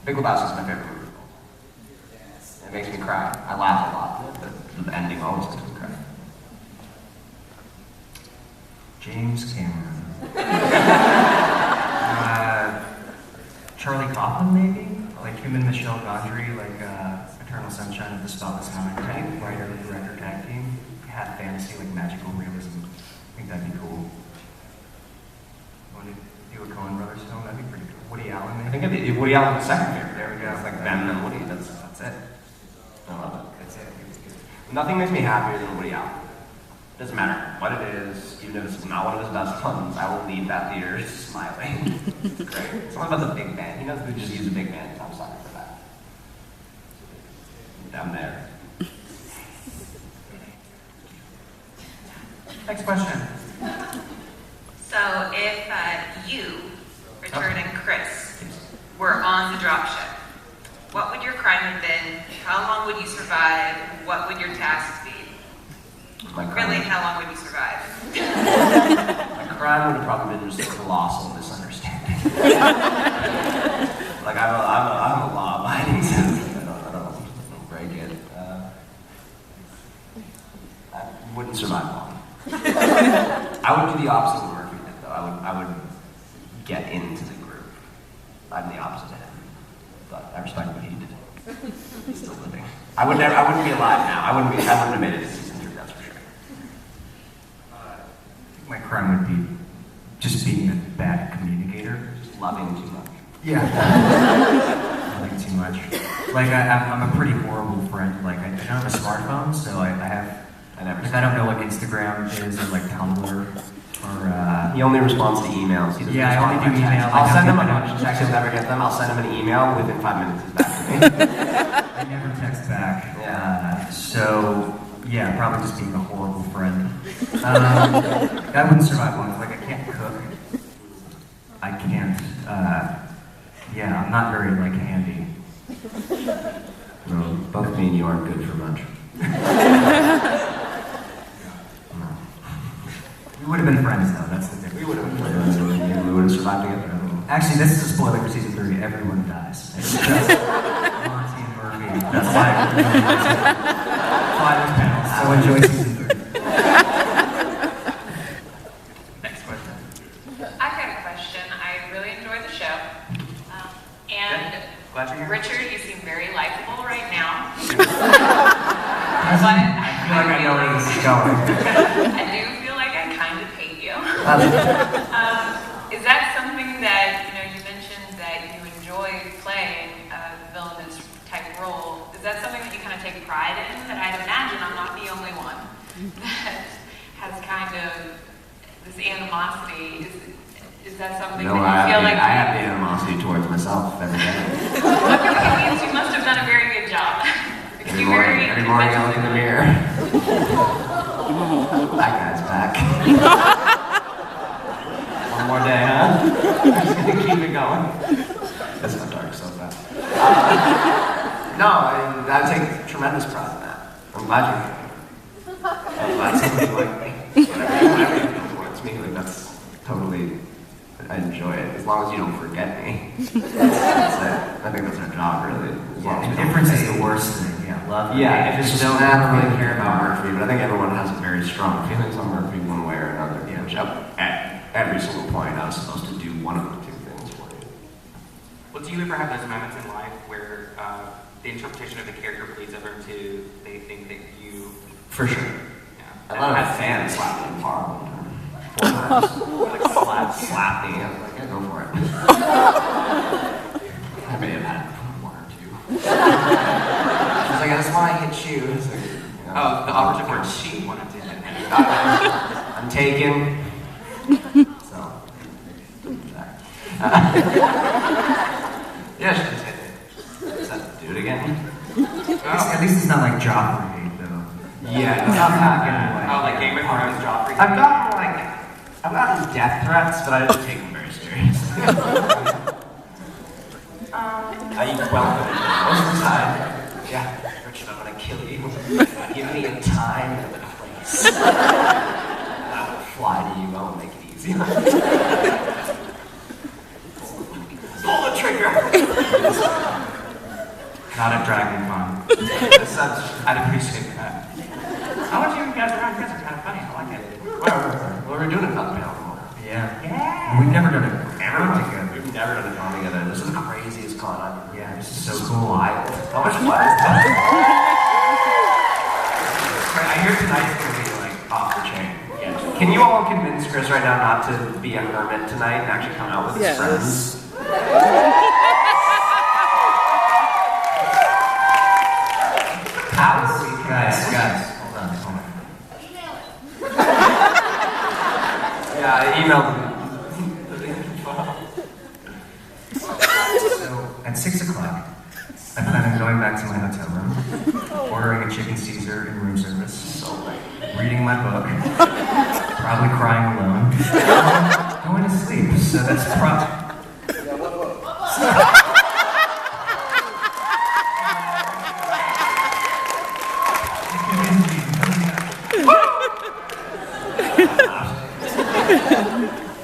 Big Lebowski is my favorite movie. It makes me cry. I laugh a lot, but the ending always makes me cry. James Cameron. Charlie Kaufman, maybe? Like him and Michelle Gondry, like Eternal Sunshine of the Spotless Mind type, writer, director, tag team. Half fantasy, like magical realism. I think that'd be cool. Want to do a Coen Brothers film? That'd be pretty cool. Woody Allen, maybe? I think it'd be Woody Allen's second favorite. There we go. It's like Ben and Woody. That's it. I love it. That's it. Nothing makes me happier than Woody Allen. Doesn't matter what it is, even if it's not one of his best ones, I will leave that theater smiling. It's great. It's not about the big band. He knows to just use a big band. I'm sorry for that. Down there. Next question. So if you, Richard and Chris, were on the dropship, what would your crime have been? How long would you survive? What would your tasks be? Really, how long would you survive? My crime would have probably been just a colossal misunderstanding. Like I'm a law-abiding citizen. I don't break it. I wouldn't survive long. I would do the opposite of what Murphy did, though. I would get into the group. I'm the opposite of him, but I respect what he did. He's still living. I wouldn't be alive now. I wouldn't have made it to season 3. That's for sure. My crime would be just being a bad communicator. Just loving too much. Yeah. Loving too much. Like, I'm a pretty horrible friend. Like, I don't have a smartphone, so I don't know what Instagram is, or like Tumblr, or He only responds to emails. Yeah, I only do email. I'll send him a bunch of texts. He'll never get them. I'll send him an email. Within 5 minutes, he's back to me. I never text back. Yeah. So, yeah, probably just being a horrible friend. I wouldn't survive long. Like, I can't cook. I can't, yeah, I'm not very, like, handy. No, both me and you aren't good for much. No. We would have been friends, though. That's the difference. We would have been friends. We would have survived together. Actually, this is a spoiler for season 3. Everyone dies. It's just Monty and Murphy. That's why there's panels. So enjoy season 3. Next question. I've got a question. I really enjoyed the show. And Glad you're here. Richard, you seem very likable right now. I feel like I know where this is going. I do feel like I kind of hate you. Is that something that, you mentioned that you enjoy playing a villainous type role? Is that something that you kind of take pride in? That I'd imagine I'm not the only one that has kind of this animosity. Is that something that you feel like... I have the animosity towards myself every day. Okay, it means you must have done a very good job. Every morning I look in the mirror. That guy's back. One more day, huh? I'm just gonna keep it going. That's not dark so fast. No, I take tremendous pride in that. I'm glad you're here. I'm glad somebody like me. Whatever you do towards me, like that's totally... I enjoy it, as long as you don't forget me. That's it. I think that's our job, really. Indifference is the worst thing. Yeah, love. Yeah, if it's just don't really care about Murphy, but I think everyone has very strong feelings on Murphy one way or another. Yeah. Which at every single point, I was supposed to do one of the two things for you. Well, do you ever have those moments in life where the interpretation of the character bleeds over into they think that you... For sure. Yeah. I love that fan slapped in far one time. 4 times. Like slap me. I was like, yeah, go for it. I may have had 1 or 2. I was like, I just want to hit you. Like, Oh, the operative word she wanted to hit him. I'm taken. So, yeah, she just hit me. Does that do it again? At least it's not like Joffrey hate, though. Yeah, it's not that. Oh, like Game of Thrones, Joffrey. I've gotten death threats, but I don't take them very seriously. I welcome it most of the time. Yeah, Richard, I'm gonna kill you. Give me a time and a place. And I will fly to you. I will make it easy. Pull the trigger. Not at DragonCon. I'd appreciate that. I want you guys around. You guys are kind of funny. I like it. Well, we're doing a comedy album. Yeah. Yeah. We've never done it together. We've never done a comedy together. This is the craziest con I've ever. Yeah, this is This so is cool. wild. How much was that? I hear tonight's gonna be like off the chain. Yeah. Can you all convince Chris right now not to be a hermit tonight and actually come out with his friends? Guys, hold on. Yeah, I emailed him. So, at 6 o'clock, I plan on going back to my hotel room, ordering a chicken Caesar in room service, reading my book, probably crying alone, going to sleep. So that's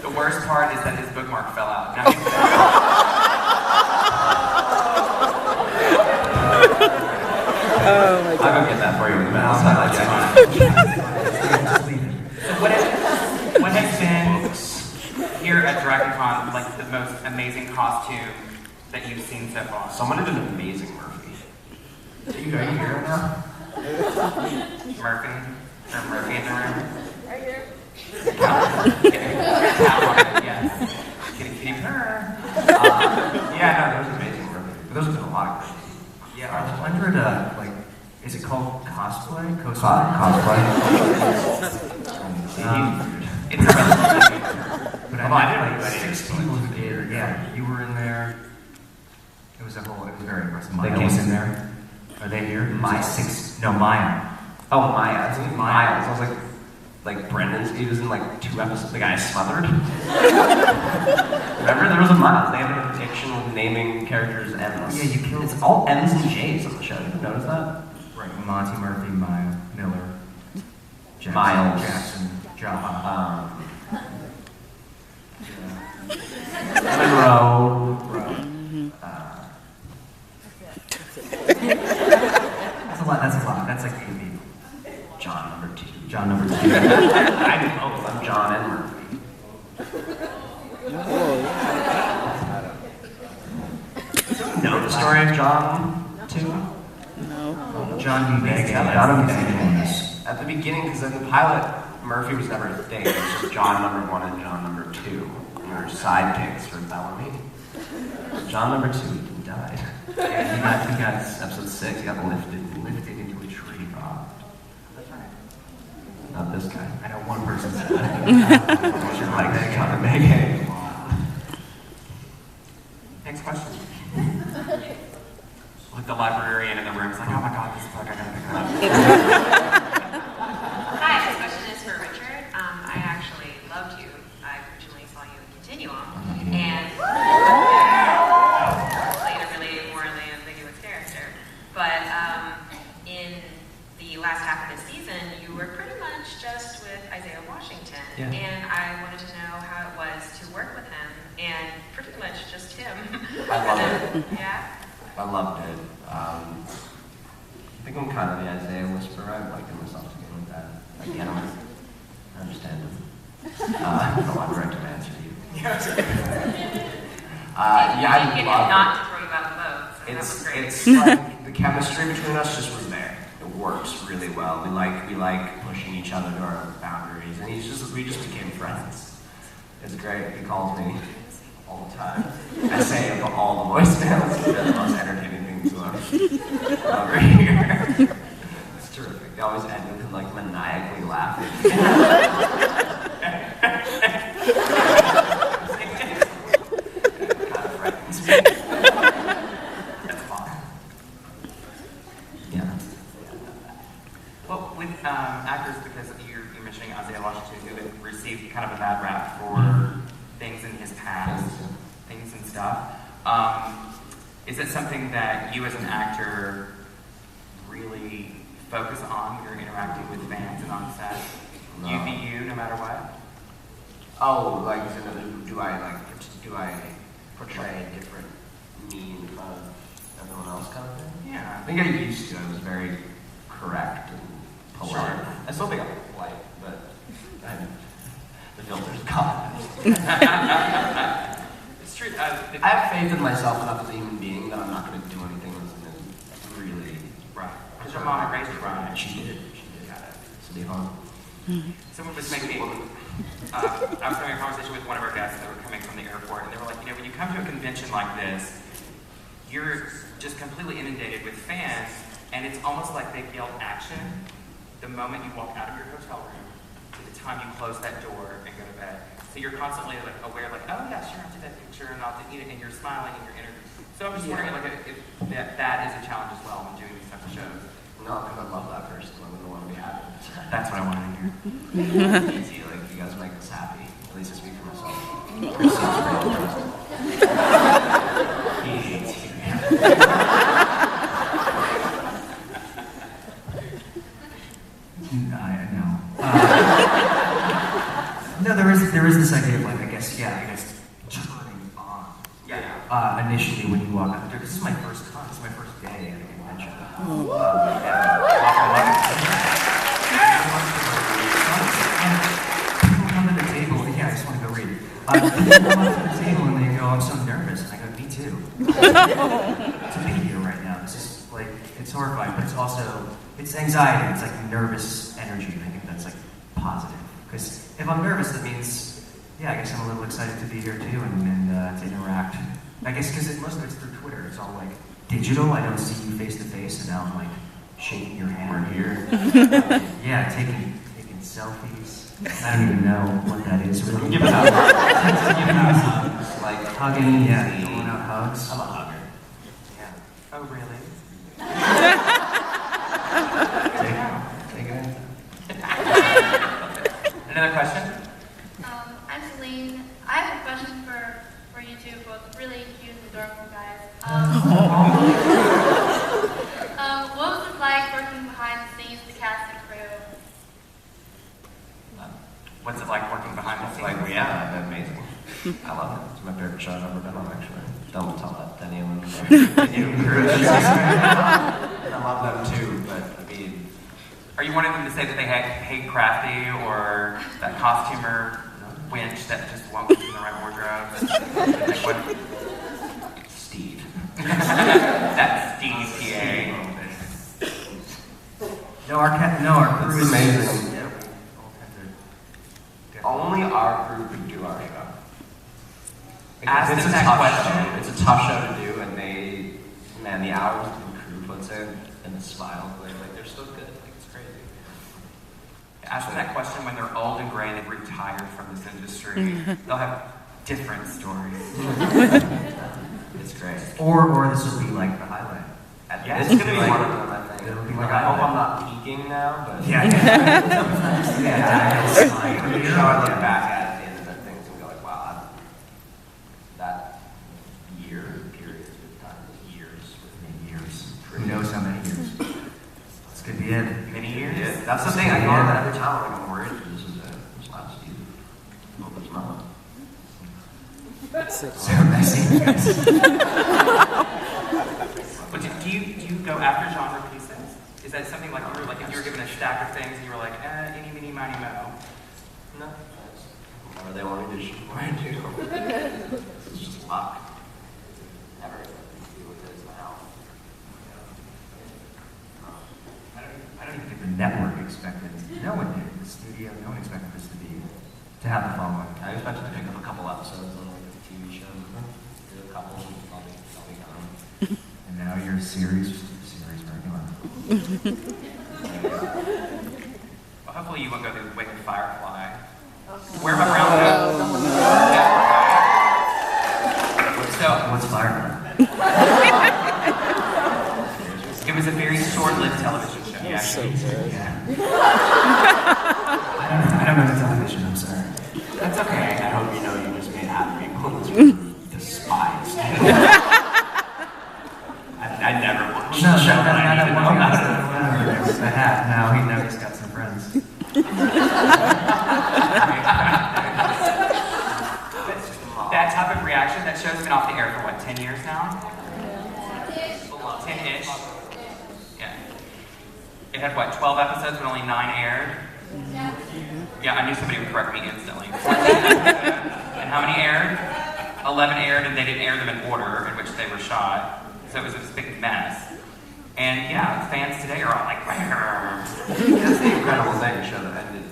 The worst part is that his bookmark fell out. Now he's I'll go get that for you in the mail. What has been here at DragonCon like the most amazing costume that you've seen so far? Someone did an amazing Murphy. Are you here right now? Murphy? Is there Murphy in the room? Right here. Yes. Kitty purr. Yeah, no, that was amazing Murphy. But those have been a lot of great. Yeah, I was wondering, is it called cosplay? Cosplay. It's irrelevant. But Oh, I I didn't had know like anybody 6 was people like who did. Yeah, you were in there. It was very impressive. They Maya came was in in there. Are they here? Maya. Maya. Oh, Maya. I was like, Miles. I was like Brendan's. He was in like 2 episodes. The guy smothered. Remember, there was a Miles. They have an addiction with naming characters M's. Yeah, you killed. It's all M's and J's on the show. Did you notice that? Right. Monty Murphy, Maya, Miller, Jackson, Miles. Jackson, Jaha. Monroe. That's a lot. That's like 8 people. John number 2. John number 2. I do both. I'm John and Murphy. Know the story of John 2? John B. John and Megan. At the beginning, because in the pilot, Murphy was never a thing. It was just John number 1 and John number 2. And they were sidekicks for Bellamy. John number 2 died. Yeah, he got episode 6. He got lifted into a tree. Not this guy. I know one person said that. Like John and Megan. Next question. Like the librarian in the room is like, oh my god, this book, I gotta pick it up. Hi, this question is for Richard. I actually loved you. I originally saw you in Continuum, and played a really morally ambiguous character. But in the last half of the season, you were pretty much just with Isaiah Washington, and I wanted to know how it was to work with him, and pretty much just him. I love it. Yeah. I loved it. I think I'm kind of the Isaiah whisperer. I like myself to get with that. Again, I understand him. No, I'm ready to answer you. You Yeah, I didn't get him love not to throw you out the boat, so that was great. It's like the chemistry between us just was there. It works really well. We like pushing each other to our boundaries, and we just became friends. It's great. He calls me all the time. I say all the voicemails. They're the most entertaining thing to him over here. It's terrific. They always end with him like maniacally laughing. Kind of frightens me. That's fun. Yeah. Well, with actors, because you're mentioning Isaiah Washington, who had received kind of a bad rap for things in his past, things and stuff. Is it something that you as an actor really focus on when you're interacting with fans and on set? No. You be you, no matter what? Oh, like, do I portray a different me in front of I got used to it. I was very correct and polite. Sure. I still think I'm polite, but the filter's gone. It's true. I have faith in myself enough as a human being that I'm not going to do anything that's going to really... Right. Because your mom raised you right. She did. Got it. So leave on. Someone was making me... I was having a conversation with one of our guests that were coming from the airport, and they were like, when you come to a convention like this, you're just completely inundated with fans, and it's almost like they've yelled action the moment you walk out of your hotel room to the time you close that door and go to bed. So you're constantly like aware, like, oh yeah, sure, I'll do that picture, and I'll eat it, and you're smiling, and you're So I'm just wondering, like, if that is a challenge as well when doing these types of shows. No, because I love that person. I wouldn't want to be happy. That's what I wanted to hear. Easy, like, you guys make us happy. At least I speak for myself. He hates you. No, there is this idea of like, I guess turning on. Yeah. Initially when you walk out, this is my first con, this is my first day at a convention. People come to the table, I just want to go read. People come up to the table and they go, I'm so nervous. And I go, me too. To be here right now, this is like, it's horrifying, but it's also, it's anxiety, it's like nervous energy, and I think that's like positive. Because if I'm nervous, that means, I guess I'm a little excited to be here too and to interact. I guess because most of it's through Twitter. It's all like digital. I don't see you face to face, and now I'm like shaking your hand. We're here. Taking selfies. I don't even know what that is really. Giving out hugs. Like hugging, throwing out hugs. I'm a hugger. Yeah. Oh, really? Take it in. Another question? I'm Celine. I have a question for you two, both really cute and adorable guys. What was it like working behind the scenes, the cast and crew? What's it like working behind the scenes? Like, yeah, amazing. I love it. It's my favorite show I've ever been on, actually. Don't tell that to anyone. I love them too, but I mean... Are you wanting them to say that they hate Crafty or that costumer winch that just won't put you in the right wardrobe? Like what? Steve. That's Steve, PA. Our crew is amazing. Yeah. Only our crew could do our show. Ask It's them a that tough question. show. It's a tough show to do, and the hours the crew puts in and the smiles, they're so good. It's crazy. Ask them that question when they're old and gray and they've retired from this industry. They'll have different stories. It's great. Or this will be like the highlight. Yeah, It's gonna be one of them, I think. It'll be Like, like I hope I'm not peaking now, but Yeah. I'm gonna show I look back at the end of things and go like, wow, that period of time was years. Who knows how many years? This could be it. Many years? Yeah, that's the thing. I go on that every time. I'm worried that this is it. This last season. Hope it's not. So messy. But do you go after genre pieces? Is that something like you were like if you were given a stack of things and you were like, any, mini, miny, mo? No. Whatever they want me to shoot, I do. It's just luck. Never do what it is now. I don't even think the network expected. No one did. The studio, no one expected this to have the following. I expected to pick up a couple episodes on like a TV show. Do a couple, and I'll be gone. And now you're a series regular. Well, hopefully you won't go the way of Firefly. Where my brown coat? So, What's Firefly? it was a very short-lived television show. Yeah. I don't know the television, I'm sorry. That's okay. I hope you know you just made half people in this room despised. I never watched the show. There was the hat. Now he's got some friends. That type of reaction, that show's been off the air for what, 10 years now? 10-ish. it had what, 12 episodes, but only 9 aired? Yeah. Yeah, I knew somebody would correct me instantly. 14 episodes. And how many aired? 11 aired, and they didn't air them in order in which they were shot. So it was this big mess. And yeah, fans today are all like, That's the incredible thing. A show that ended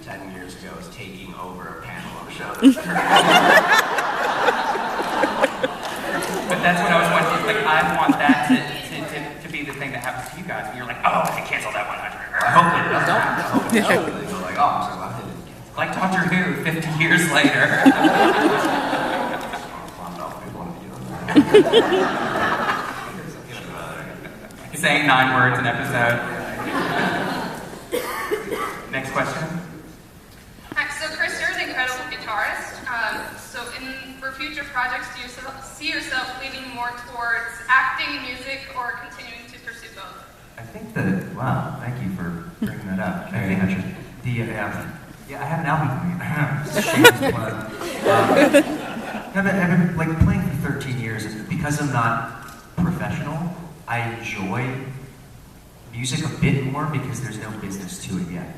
10 years ago is taking over a panel of a show that's But that's what I was wanting. Like, I want that to be the thing that happens to you guys. And you're like, oh, I cancel that one. I hope it doesn't happen. I hope it doesn't. They go like, oh, I'm so glad they didn't cancel. Like Doctor Who, 50 years later. Saying 9 words an episode. Next question. Hi, so Chris, you're an incredible guitarist. For future projects, do you see yourself leaning more towards acting and music, or continuing to pursue both? I think that, wow, thank you for bringing that up. I have an album coming out. Shameless plug. I've been like playing for 13 years, and because I'm not professional, I enjoy music a bit more because there's no business to it yet.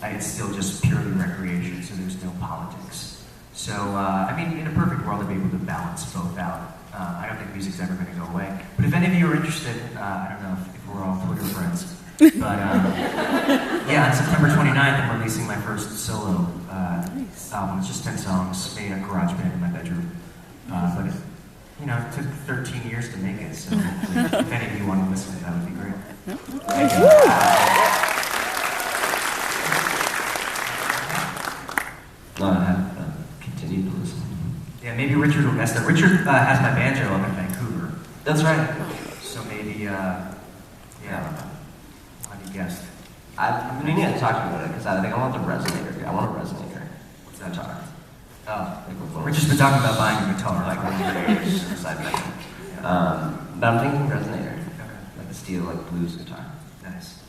It's still just purely recreation, so there's no politics. So, I mean, in a perfect world, I'd be able to balance both out. I don't think music's ever going to go away. But if any of you are interested, I don't know if we're all Twitter friends, but yeah, on September 29th, I'm releasing my first solo album. It's just 10 songs, made a garage band in my bedroom. But it took 13 years to make it, so if any of you want to listen, that would be great. Thank you. No, I have continued to listen. Yeah, maybe Richard will guess that. Richard has my banjo up in Vancouver. That's right. So maybe, yeah, how do you guess? I've been meaning to talk to you about it because I think I want the resonator. I want a resonator. What's that guitar? Oh, Richard's been talking about buying a guitar. Like 1 year since I've met him. But I'm thinking resonator. Like a steel, like blues guitar. Nice.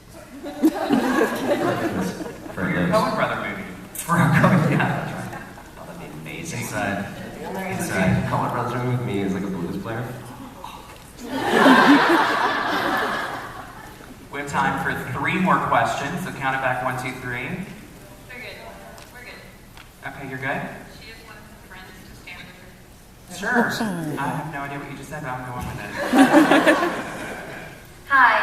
For your Coen Brother movie. For our Coen, yeah. That's right. Oh, that'd be amazing. Inside. Coen Brothers movie with me as like a blues player. We have time for 3 more questions, so count it back 1, 2, 3. They're good. We're good. Okay, you're good? She just wants some friends to stand with her. Sure. I have no idea what you just said, but I'm going with it. Hi,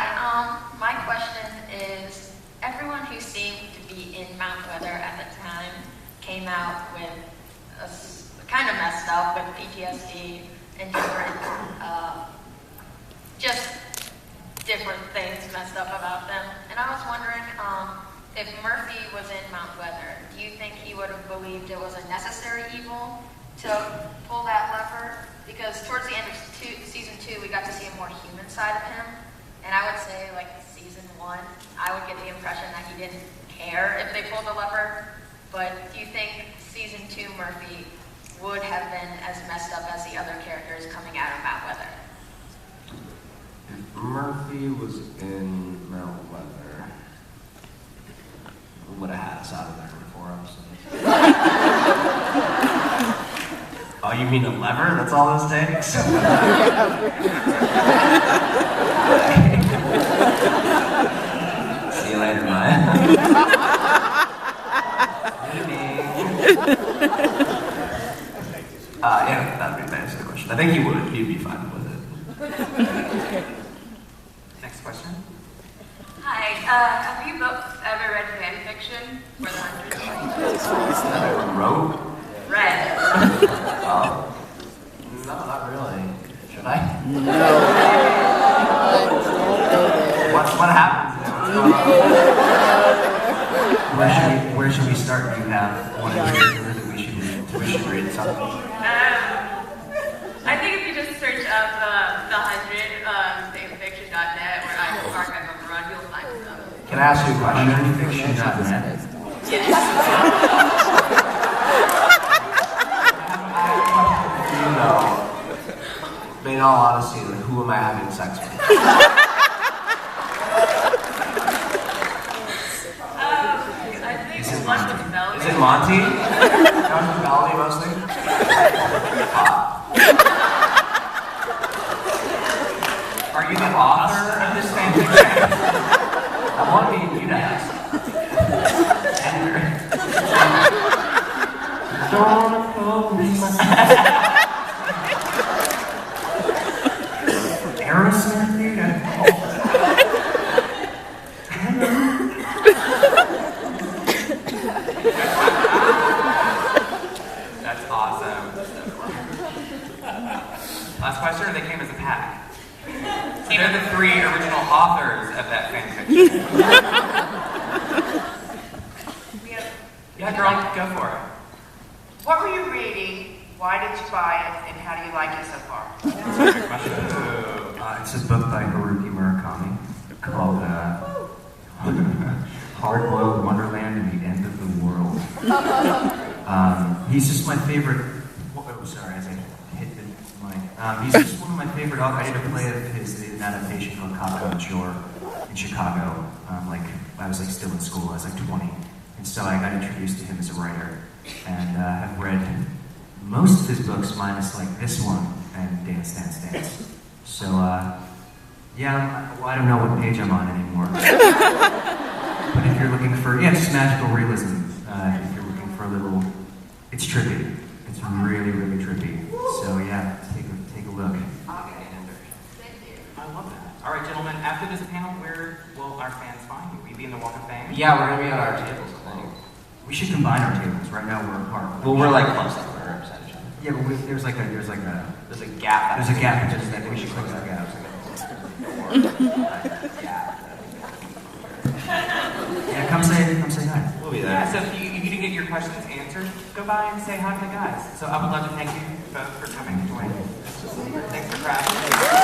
my question is, everyone who seemed to be in Mount Weather at the time came out with kind of messed up with PTSD and different things messed up about them. And I was wondering, if Murphy was in Mount Weather, do you think he would have believed it was a necessary evil to pull that lever? Because towards the end of season 2, we got to see a more human side of him. And I would say, like, season 1, I would get the impression that he didn't care if they pulled the lever. But do you think season 2 Murphy would have been as messed up as the other characters coming out of Mount Weather? If Murphy was in Mount Weather, we would have had us out of there for 4 episodes. Oh, you mean a lever? That's all this takes? See you later, Maya. Yeah, that would be the answer to the question. I think he would. He'd be fine with it. Next question. Hi, have you both ever read fan fiction for the 100? That I wrote? Read. No, not really. Should I? No. What happens now? Where should we start? Do you have one that we should read something? I think if you just search up the 100 fanfiction.net or archive of Run, you'll find some. Can I ask you a question? Fiction.net. Yes. You know, in all honesty, like, who am I having sex with? I think one was Melody. Is it Monty? That was Melody mostly? Are you the author of this fanfiction? I I want me you to ask. Don't pull me Aerosmith, dude. That's awesome. Last question, or they came as a pack? So they're the 3 original authors of that fan fiction. Yeah, girl, go for it. What were you reading? Why did you buy it? And how do you like it so far? Good question. It's a book by Haruki Murakami called Hard-Boiled Wonderland and the End of the World. He's just my favorite. Oh, sorry, as I hit the mic. He's just one of my favorite authors. I did a play of his, an adaptation called Kafka on Shore in Chicago. I was still in school. I was 20, and so I got introduced to him as a writer, and have read most of his books minus this one and Dance Dance Dance. So yeah, I don't know what page I'm on anymore. But if you're looking for, it's just magical realism. If you're looking for a little, it's trippy. It's really, really trippy. So yeah, take a look. I love that. All right, gentlemen, after this panel, where will our fans find you? Will you be in the Walk of Fame? Yeah, we're gonna be at our tables, I think. We should combine our tables. Right now we're apart. Well, we're close to we're representing each other. Yeah, but there's a gap. There's a gap. Just we should close that gap. Yeah, come say hi. We'll be there. Yeah, so if you need to get your questions answered, go by and say hi to the guys. So I would love to thank you both for coming and joining. Thanks for crashing.